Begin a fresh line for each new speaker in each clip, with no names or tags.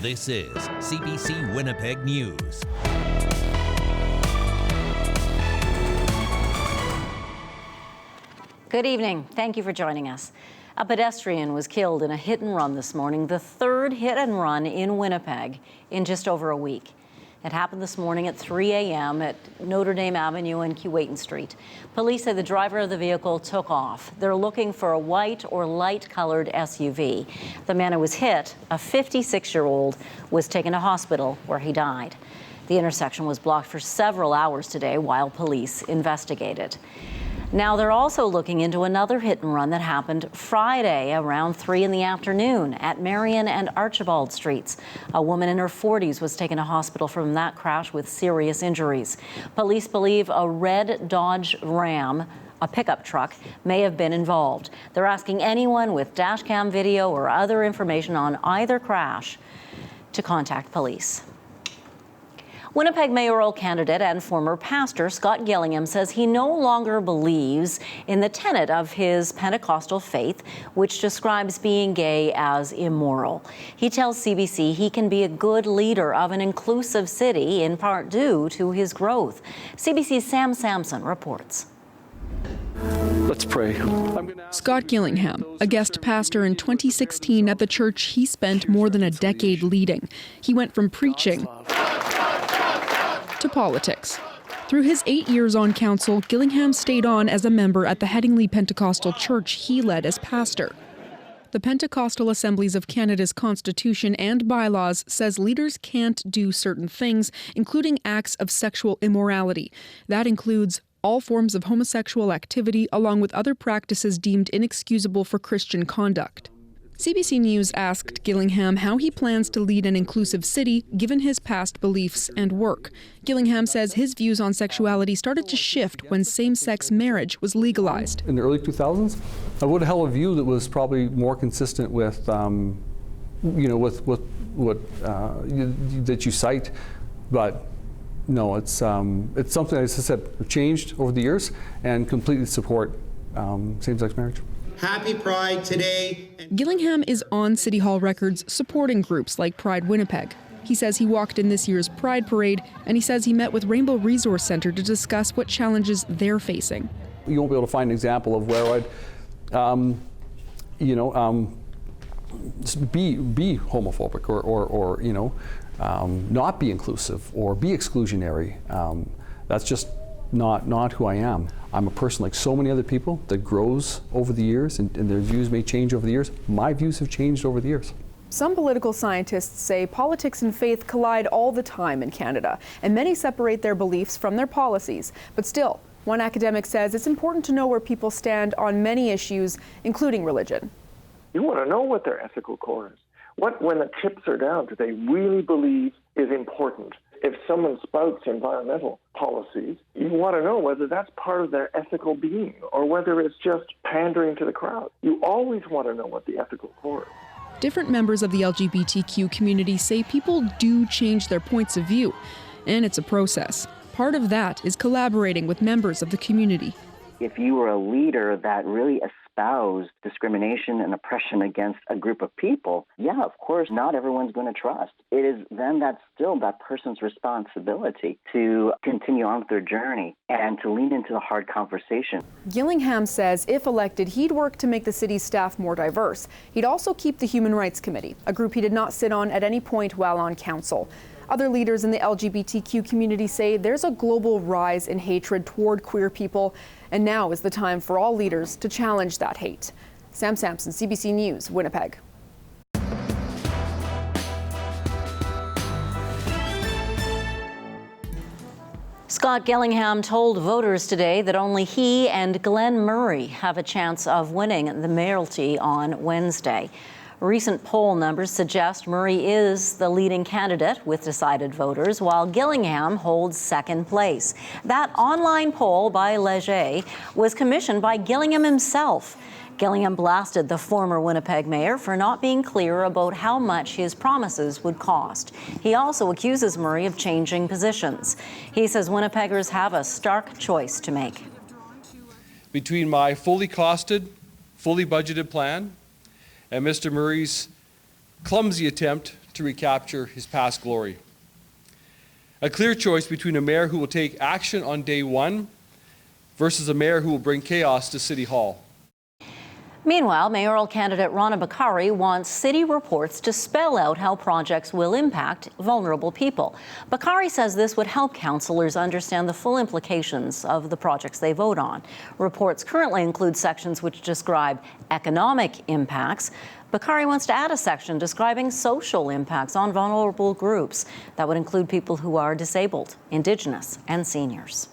This is CBC Winnipeg News.
Good evening. Thank you for joining us. A pedestrian was killed in a hit and run this morning, the third hit and run in Winnipeg in just over a week. It happened this morning at 3 a.m. at Notre Dame Avenue and Keewatin Street. Police say the driver of the vehicle took off. They're looking for a white or light-colored SUV. The man who was hit, a 56-year-old, was taken to hospital where he died. The intersection was blocked for several hours today while police investigated. Now they're also looking into another hit and run that happened Friday around 3 in the afternoon at Marion and Archibald Streets. A woman in her 40s was taken to hospital from that crash with serious injuries. Police believe a red Dodge Ram, a pickup truck, may have been involved. They're asking anyone with dash cam video or other information on either crash to contact police. Winnipeg mayoral candidate and former pastor Scott Gillingham says he no longer believes in the tenet of his Pentecostal faith, which describes being gay as immoral. He tells CBC he can be a good leader of an inclusive city, in part due to his growth. CBC's Sam Sampson reports.
Let's pray.
Scott Gillingham, a guest pastor in 2016 at the church he spent more than a decade leading. He went from preaching to politics. Through his 8 years on council, Gillingham stayed on as a member at the Headingley Pentecostal Church he led as pastor. The Pentecostal Assemblies of Canada's Constitution and bylaws says leaders can't do certain things, including acts of sexual immorality. That includes all forms of homosexual activity, along with other practices deemed inexcusable for Christian conduct. CBC News asked Gillingham how he plans to lead an inclusive city given his past beliefs and work. Gillingham says his views on sexuality started to shift when same-sex marriage was legalized.
In the early 2000s, I would have held a view that was probably more consistent with, with what that you cite, but no, it's something, as I said, changed over the years and completely support same-sex marriage.
Happy Pride today.
Gillingham is on City Hall records supporting groups like Pride Winnipeg. He says he walked in this year's Pride Parade, and he says he met with Rainbow Resource Centre to discuss what challenges they're facing.
You won't be able to find an example of where I'd, be homophobic or not be inclusive or be exclusionary. That's just not who I am. I'm a person like so many other people that grows over the years, and their views may change over the years. My views have changed over the years.
Some political scientists say politics and faith collide all the time in Canada, and many separate their beliefs from their policies. But still, one academic says it's important to know where people stand on many issues, including religion.
You want to know what their ethical core is. What, when the chips are down, do they really believe is important? If someone spouts environmental policies, you want to know whether that's part of their ethical being or whether it's just pandering to the crowd. You always want to know what the ethical core is.
Different members of the LGBTQ community say people do change their points of view, and it's a process. Part of that is collaborating with members of the community.
If you were a leader that really espoused discrimination and oppression against a group of people, yeah, of course, not everyone's going to trust. It is then that's still that person's responsibility to continue on with their journey and to lean into the hard conversation.
Gillingham says if elected, he'd work to make the city's staff more diverse. He'd also keep the Human Rights Committee, a group he did not sit on at any point while on council. Other leaders in the LGBTQ community say there's a global rise in hatred toward queer people, and now is the time for all leaders to challenge that hate. Sam Sampson, CBC News, Winnipeg.
Scott Gillingham told voters today that only he and Glenn Murray have a chance of winning the mayoralty on Wednesday. Recent poll numbers suggest Murray is the leading candidate with decided voters, while Gillingham holds second place. That online poll by Leger was commissioned by Gillingham himself. Gillingham blasted the former Winnipeg mayor for not being clear about how much his promises would cost. He also accuses Murray of changing positions. He says Winnipeggers have a stark choice to make.
Between my fully costed, fully budgeted plan and Mr. Murray's clumsy attempt to recapture his past glory. A clear choice between a mayor who will take action on day one versus a mayor who will bring chaos to City Hall.
Meanwhile, mayoral candidate Rana Bakari wants city reports to spell out how projects will impact vulnerable people. Bakari says this would help councillors understand the full implications of the projects they vote on. Reports currently include sections which describe economic impacts. Bakari wants to add a section describing social impacts on vulnerable groups. That would include people who are disabled, Indigenous, and seniors.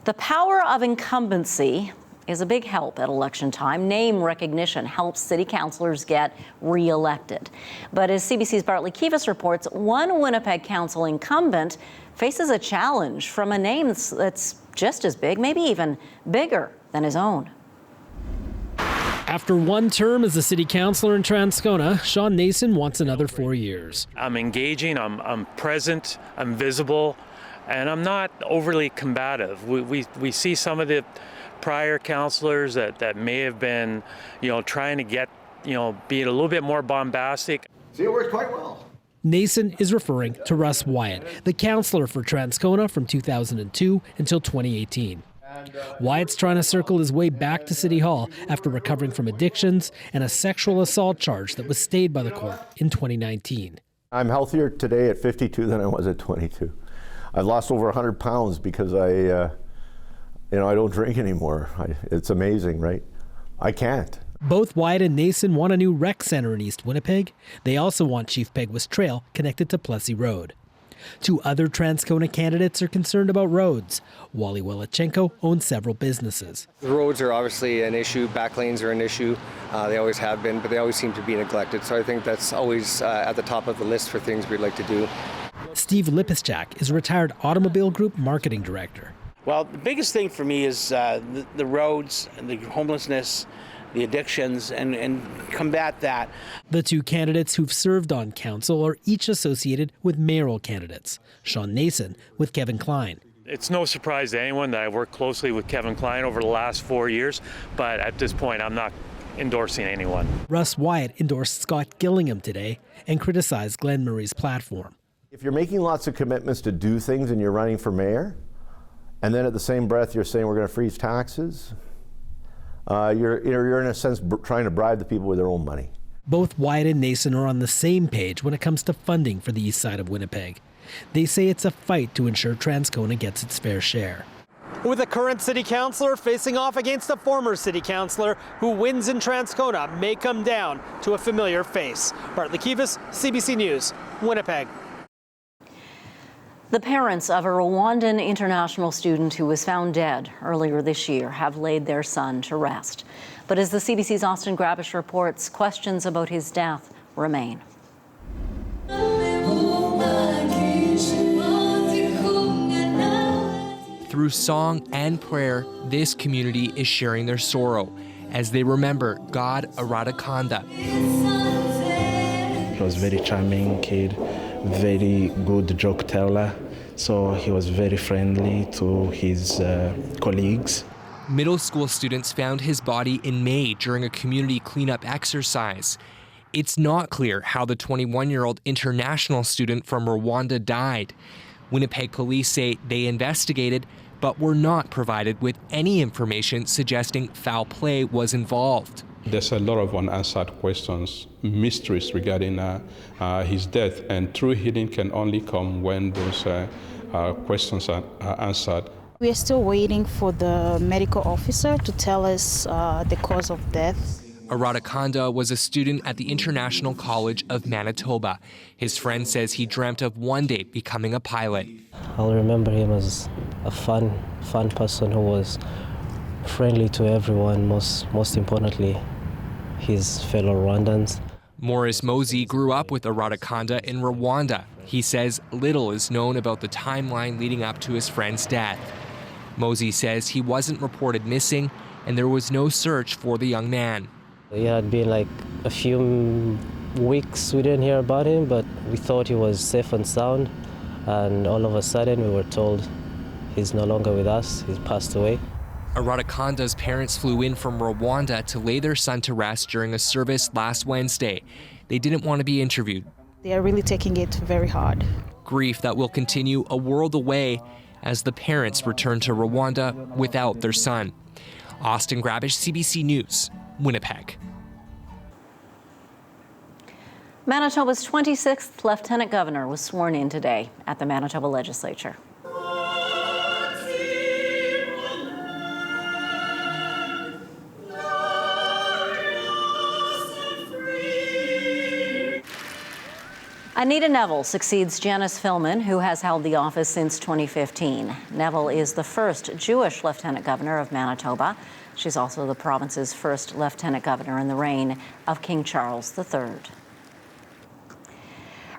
The power of incumbency is a big help at election time. Name recognition helps city councillors get re-elected. But as CBC's Bartley Kivas reports, one Winnipeg council incumbent faces a challenge from a name that's just as big, maybe even bigger than his own.
After one term as a city councillor in Transcona, Sean Nason wants another 4 years.
I'm engaging, I'm present, I'm visible, and I'm not overly combative. We see some of the prior councillors that may have been, trying to get, be a little bit more bombastic.
See, it worked quite well.
Nason is referring to Russ Wyatt, the councillor for Transcona from 2002 until 2018. Wyatt's trying to circle his way back to City Hall after recovering from addictions and a sexual assault charge that was stayed by the court in 2019.
I'm healthier today at 52 than I was at 22. I've lost over 100 pounds because I don't drink anymore. It's amazing, right? I can't.
Both Wyatt and Nason want a new rec center in East Winnipeg. They also want Chief Peguis Trail connected to Plessy Road. Two other Transcona candidates are concerned about roads. Wally Welachenko owns several businesses.
The roads are obviously an issue. Back lanes are an issue. They always have been, but they always seem to be neglected. So I think that's always at the top of the list for things we'd like to do.
Steve Lipischak is a retired Automobile Group marketing director.
Well, the biggest thing for me is the roads and the homelessness, the addictions, and combat that.
The two candidates who've served on council are each associated with mayoral candidates. Sean Nason with Kevin Klein.
It's no surprise to anyone that I've worked closely with Kevin Klein over the last 4 years, but at this point I'm not endorsing anyone.
Russ Wyatt endorsed Scott Gillingham today and criticized Glenn Murray's platform.
If you're making lots of commitments to do things and you're running for mayor, and then at the same breath you're saying we're going to freeze taxes, you're in a sense trying to bribe the people with their own money.
Both Wyatt and Nason are on the same page when it comes to funding for the east side of Winnipeg. They say it's a fight to ensure Transcona gets its fair share.
With a current city councillor facing off against a former city councillor who wins in Transcona may come down to a familiar face. Bartley Kivas, CBC News, Winnipeg.
The parents of a Rwandan international student who was found dead earlier this year have laid their son to rest. But as the CBC's Austin Grabish reports, questions about his death remain.
Through song and prayer, this community is sharing their sorrow as they remember God Aradakanda.
He was a very charming kid, very good joke teller, so he was very friendly to his colleagues.
Middle school students found his body in May during a community cleanup exercise. It's not clear how the 21-year-old international student from Rwanda died. Winnipeg police say they investigated, but were not provided with any information suggesting foul play was involved.
There's a lot of unanswered questions, mysteries regarding his death, and true healing can only come when those questions are answered.
We are still waiting for the medical officer to tell us the cause of death.
Aradakanda was a student at the International College of Manitoba. His friend says he dreamt of one day becoming a pilot.
I'll remember him as a fun person who was friendly to everyone, most importantly, his fellow Rwandans.
Morris Mosey grew up with Aradakanda in Rwanda. He says little is known about the timeline leading up to his friend's death. Mosey says he wasn't reported missing and there was no search for the young man.
It had been like a few weeks we didn't hear about him, but we thought he was safe and sound, and all of a sudden we were told he's no longer with us, he's passed away.
Aradakanda's parents flew in from Rwanda to lay their son to rest during a service last Wednesday. They didn't want to be interviewed.
They are really taking it very hard.
Grief that will continue a world away as the parents return to Rwanda without their son. Austin Grabish, CBC News, Winnipeg.
Manitoba's 26th Lieutenant Governor was sworn in today at the Manitoba Legislature. Anita Neville succeeds Janice Fillman, who has held the office since 2015. Neville is the first Jewish Lieutenant Governor of Manitoba. She's also the province's first Lieutenant Governor in the reign of King Charles III.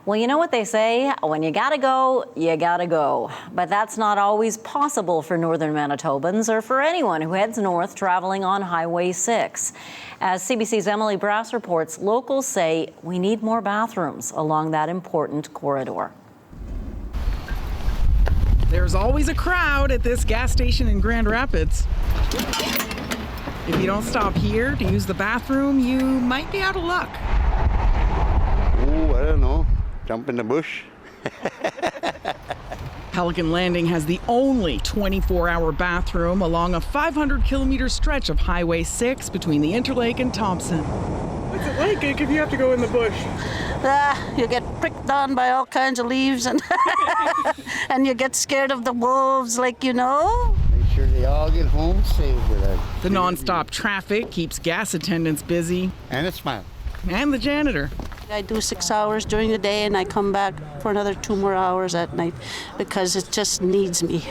Well, you know what they say, when you gotta go, you gotta go. But that's not always possible for northern Manitobans or for anyone who heads north traveling on Highway 6. As CBC's Emily Brass reports, locals say we need more bathrooms along that important corridor.
There's always a crowd at this gas station in Grand Rapids. If you don't stop here to use the bathroom, you might be out of luck.
Oh, I don't know. Jump in the bush.
Pelican Landing has the only 24-hour bathroom along a 500-kilometer stretch of Highway 6 between the Interlake and Thompson. What's it like if you have to go in the bush?
You get pricked on by all kinds of leaves and and you get scared of the wolves, like, you know.
Make sure they all get home safe with that.
The nonstop traffic keeps gas attendants busy.
And it's fun.
And the janitor.
I do 6 hours during the day and I come back for another 2 more hours at night because it just needs me.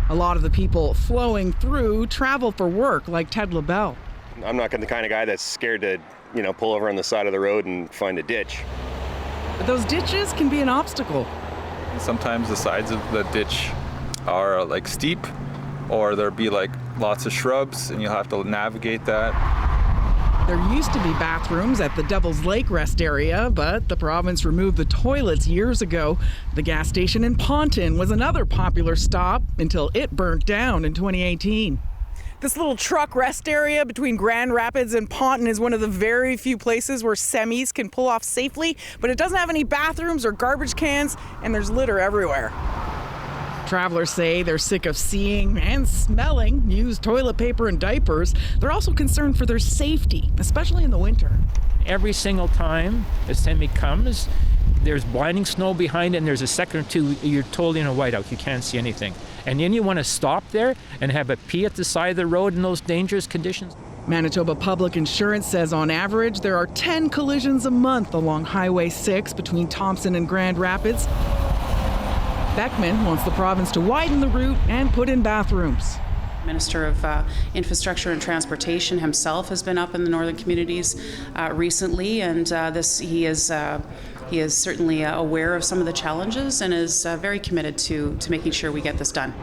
A lot of the people flowing through travel for work, like Ted LaBelle.
I'm not the kind of guy that's scared to, pull over on the side of the road and find a ditch.
But those ditches can be an obstacle.
Sometimes the sides of the ditch are steep, or there'll be lots of shrubs and you'll have to navigate that.
There used to be bathrooms at the Devil's Lake rest area, but the province removed the toilets years ago. The gas station in Ponton was another popular stop until it burnt down in 2018. This little truck rest area between Grand Rapids and Ponton is one of the very few places where semis can pull off safely, but it doesn't have any bathrooms or garbage cans, and there's litter everywhere. Travelers say they're sick of seeing and smelling used toilet paper and diapers. They're also concerned for their safety, especially in the winter.
Every single time a semi comes, there's blinding snow behind it, and there's a second or two, you're totally in a whiteout. You can't see anything. And then you want to stop there and have a pee at the side of the road in those dangerous conditions.
Manitoba Public Insurance says on average there are 10 collisions a month along Highway 6 between Thompson and Grand Rapids. Beckman wants the province to widen the route and put in bathrooms.
Minister of Infrastructure and Transportation himself has been up in the northern communities recently, and he is certainly aware of some of the challenges and is very committed to making sure we get this done.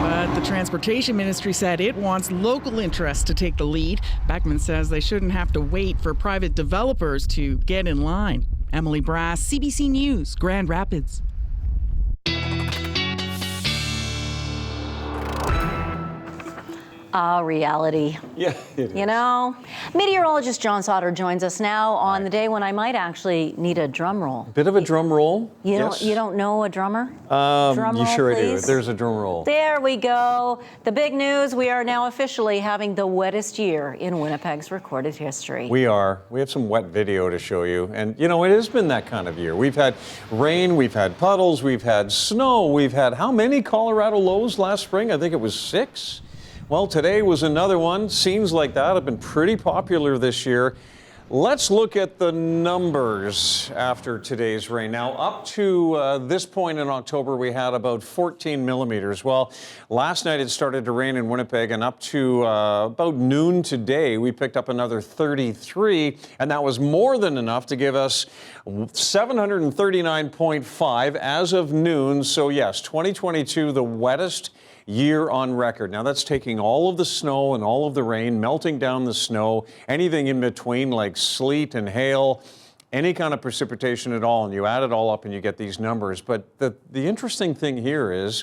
But the Transportation Ministry said it wants local interests to take the lead. Beckman says they shouldn't have to wait for private developers to get in line. Emily Brass, CBC News, Grand Rapids.
Reality.
Yeah.
Meteorologist John Sauder joins us now on the day when I might actually need a drum roll.
Bit of a drum roll.
You don't know a drummer? Drum
you
roll,
sure
please.
I do. There's a drum roll.
There we go. The big news, we are now officially having the wettest year in Winnipeg's recorded history.
We are. We have some wet video to show you. And, it has been that kind of year. We've had rain, we've had puddles, we've had snow, we've had how many Colorado lows last spring? I think it was 6. Well, today was another one. Scenes like that have been pretty popular this year. Let's look at the numbers after today's rain. Now, up to this point in October, we had about 14 millimeters. Well, last night it started to rain in Winnipeg, and up to about noon today, we picked up another 33, and that was more than enough to give us 739.5 as of noon. So, yes, 2022, the wettest year on record. Now that's taking all of the snow and all of the rain, melting down the snow, anything in between like sleet and hail, any kind of precipitation at all, and you add it all up and you get these numbers. But the interesting thing here is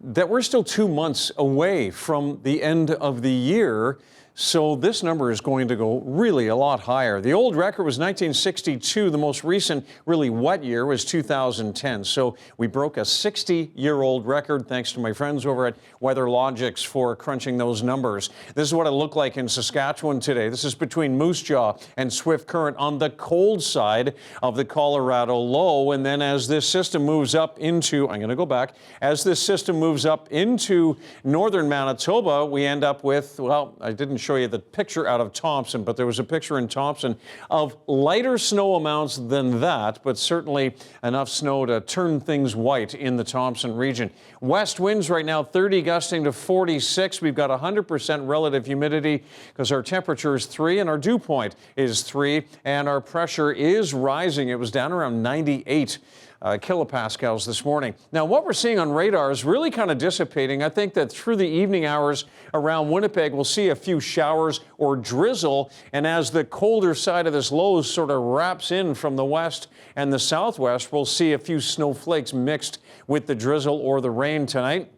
that we're still 2 months away from the end of the year. So this number is going to go really a lot higher. The old record was 1962. The most recent really wet year was 2010. So we broke a 60-year-old record, thanks to my friends over at WeatherLogics for crunching those numbers. This is what it looked like in Saskatchewan today. This is between Moose Jaw and Swift Current on the cold side of the Colorado low. And then as this system moves up into, I'm going to go back, as this system moves up into northern Manitoba, we end up with, well, I didn't show you the picture out of Thompson, but there was a picture in Thompson of lighter snow amounts than that, but certainly enough snow to turn things white in the Thompson region. West winds right now 30 gusting to 46. We've got 100% relative humidity because our temperature is 3 and our dew point is 3 and our pressure is rising. It was down around 98 kilopascals this morning. Now, what we're seeing on radar is really kind of dissipating. I think that through the evening hours around Winnipeg, we'll see a few showers or drizzle. And as the colder side of this low sort of wraps in from the west and the southwest, we'll see a few snowflakes mixed with the drizzle or the rain tonight.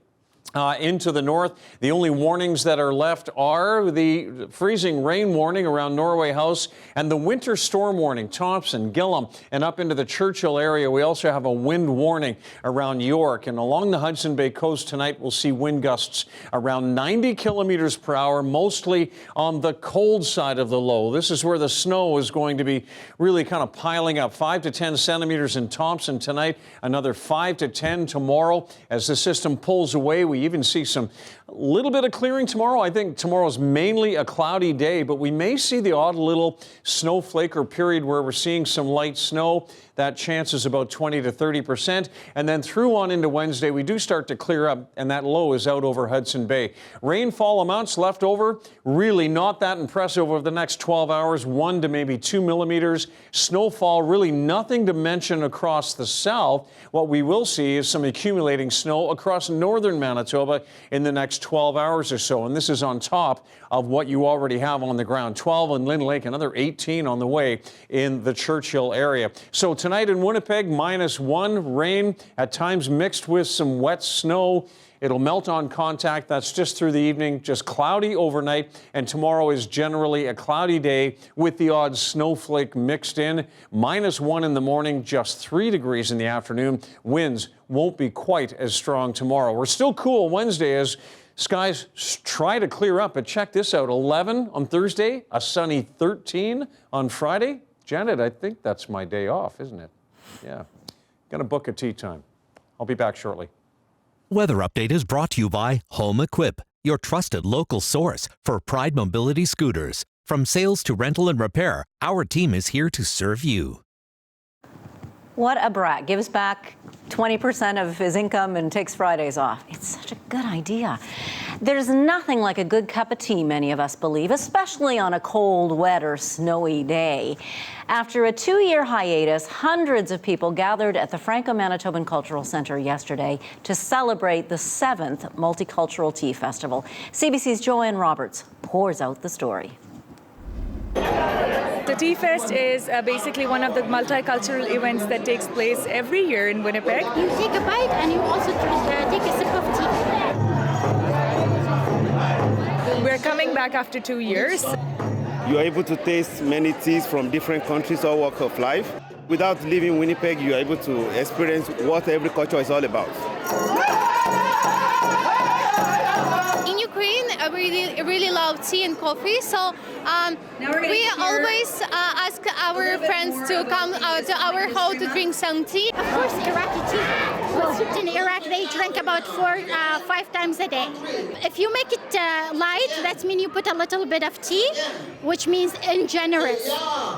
Into the north, the only warnings that are left are the freezing rain warning around Norway House and the winter storm warning, Thompson, Gillam, and up into the Churchill area. We also have a wind warning around York. And along the Hudson Bay coast tonight, we'll see wind gusts around 90 kilometers per hour, mostly on the cold side of the low. This is where the snow is going to be really kind of piling up. 5 to 10 centimeters in Thompson tonight, another 5 to 10 tomorrow. As the system pulls away, we even see some little bit of clearing tomorrow. I think tomorrow's mainly a cloudy day, but we may see the odd little snowflake or period where we're seeing some light snow. That chance is about 20 to 30%. And then through on into Wednesday, we do start to clear up, and that low is out over Hudson Bay. Rainfall amounts left over, really not that impressive over the next 12 hours, 1 to maybe 2 millimeters. Snowfall, really nothing to mention across the south. What we will see is some accumulating snow across northern Manitoba in the next 12 hours or so. And this is on top of what you already have on the ground. 12 in Lynn Lake, another 18 on the way in the Churchill area. So tonight in Winnipeg, -1, rain at times mixed with some wet snow. It'll melt on contact. That's just through the evening, just cloudy overnight. And tomorrow is generally a cloudy day with the odd snowflake mixed in. -1 in the morning, just 3 degrees in the afternoon. Winds won't be quite as strong tomorrow. We're still cool Wednesday as skies try to clear up. But check this out, 11 on Thursday, a sunny 13 on Friday. Janet, I think that's my day off, isn't it? Yeah. Gonna book a tea time. I'll be back shortly.
Weather Update is brought to you by Home Equip, your trusted local source for Pride Mobility scooters. From sales to rental and repair, our team is here to serve you.
What a brat. Gives back 20% of his income and takes Fridays off. It's such a good idea. There's nothing like a good cup of tea, many of us believe, especially on a cold, wet, or snowy day. After a 2-year hiatus, hundreds of people gathered at the Franco-Manitoban Cultural Centre yesterday to celebrate the 7th Multicultural Tea Festival. CBC's Joanne Roberts pours out the story.
The Tea Fest is basically one of the multicultural events that takes place every year in Winnipeg.
You take a bite and you also take a sip of tea.
We're coming back after 2 years.
You are able to taste many teas from different countries or walks of life. Without leaving Winnipeg, you are able to experience what every culture is all about.
In Ukraine, we really love tea and coffee, so we always ask our friends to come to our home to drink some tea.
Of course, Iraqi tea. In Iraq, they drink about 5 times a day. If you make it light, that means you put a little bit of tea, which means generous.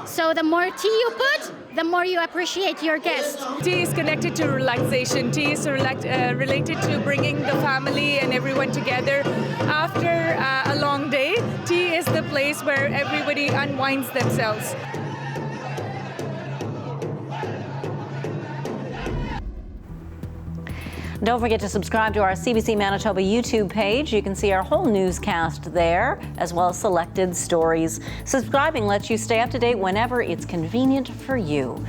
So the more tea you put, the more you appreciate your guest.
Tea is connected to relaxation. Tea is related to bringing the family and everyone together. After a long day, tea is the place where everybody unwinds themselves.
Don't forget to subscribe to our CBC Manitoba YouTube page. You can see our whole newscast there, as well as selected stories. Subscribing lets you stay up to date whenever it's convenient for you.